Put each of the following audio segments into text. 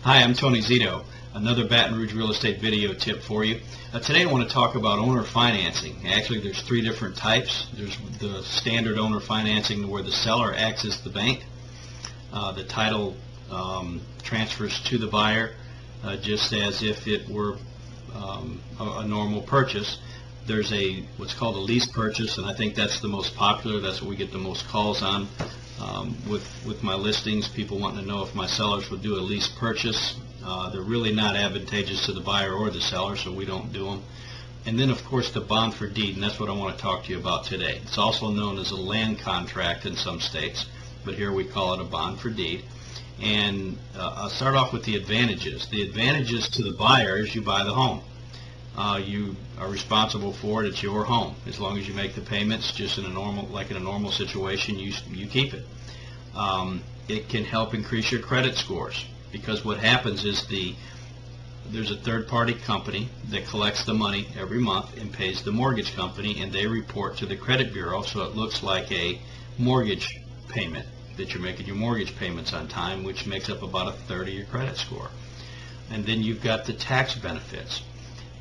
Hi, I'm Tony Zito. Another Baton Rouge real estate video tip for you. Today I want to talk about owner financing. Actually, there's three different types. There's the standard owner financing where the seller acts as the bank. The title transfers to the buyer just as if it were a normal purchase. There's what's called a lease purchase, and I think that's the most popular. That's what we get the most calls on with my listings. People wanting to know if my sellers would do a lease purchase. They're really not advantageous to the buyer or the seller, so we don't do them. And then, of course, the bond for deed, and that's what I want to talk to you about today. It's also known as a land contract in some states, but here we call it a bond for deed. And I'll start off with the advantages. The advantages to the buyer is you buy the home. You are responsible for it. It's your home. As long as you make the payments, just in a normal situation, you keep it. It can help increase your credit scores, because what happens is there's a third-party company that collects the money every month and pays the mortgage company, and they report to the credit bureau, so it looks like a mortgage payment, that you're making your mortgage payments on time, which makes up about a third of your credit score. And then you've got the tax benefits.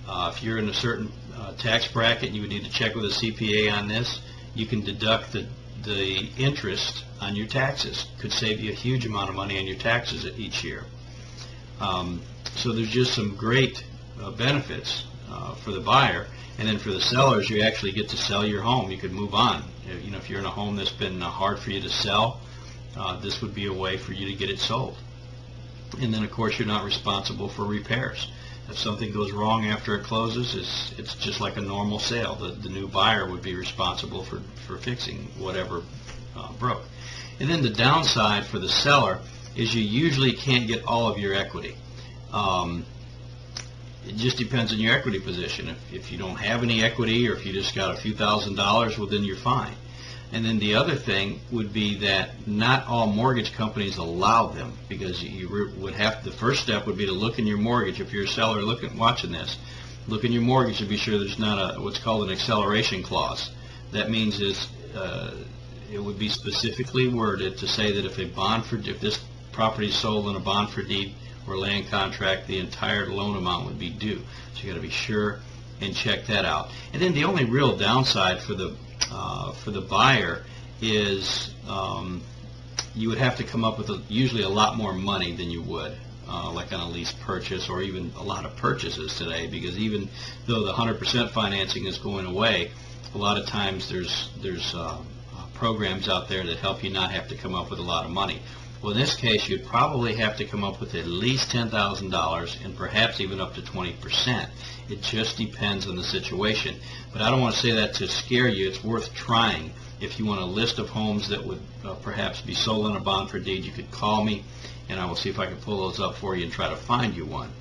If you're in a certain tax bracket, you would need to check with a CPA on this. You can deduct the interest on your taxes. Could save you a huge amount of money on your taxes each year. So there's just some great benefits for the buyer. And then for the sellers, you actually get to sell your home. You could move on. You know, if you're in a home that's been hard for you to sell, this would be a way for you to get it sold. And then, of course, you're not responsible for repairs. If something goes wrong after it closes, it's just like a normal sale. The new buyer would be responsible for fixing whatever broke. And then the downside for the seller is you usually can't get all of your equity. It just depends on your equity position. If you don't have any equity, or if you just got a few $1,000s, well, then you're fine. And then the other thing would be that not all mortgage companies allow them, because you would have, the first step would be to look in your mortgage. If you're a seller watching this, look in your mortgage to be sure there's not what's called an acceleration clause. That means it would be specifically worded to say that if this property is sold in a bond for deed or land contract, the entire loan amount would be due. So you got to be sure and check that out. And then the only real downside for the buyer is you would have to come up with usually a lot more money than you would like on a lease purchase, or even a lot of purchases today, because even though the 100% financing is going away, a lot of times there's programs out there that help you not have to come up with a lot of money. Well, in this case, you'd probably have to come up with at least $10,000 and perhaps even up to 20%. It just depends on the situation. But I don't want to say that to scare you. It's worth trying. If you want a list of homes that would perhaps be sold on a bond for deed, you could call me, and I will see if I can pull those up for you and try to find you one.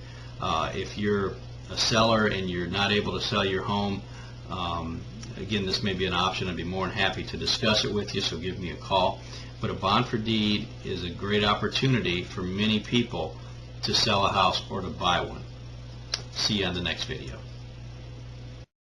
If you're a seller and you're not able to sell your home, again, this may be an option. I'd be more than happy to discuss it with you, so give me a call. But a bond for deed is a great opportunity for many people to sell a house or to buy one. See you on the next video.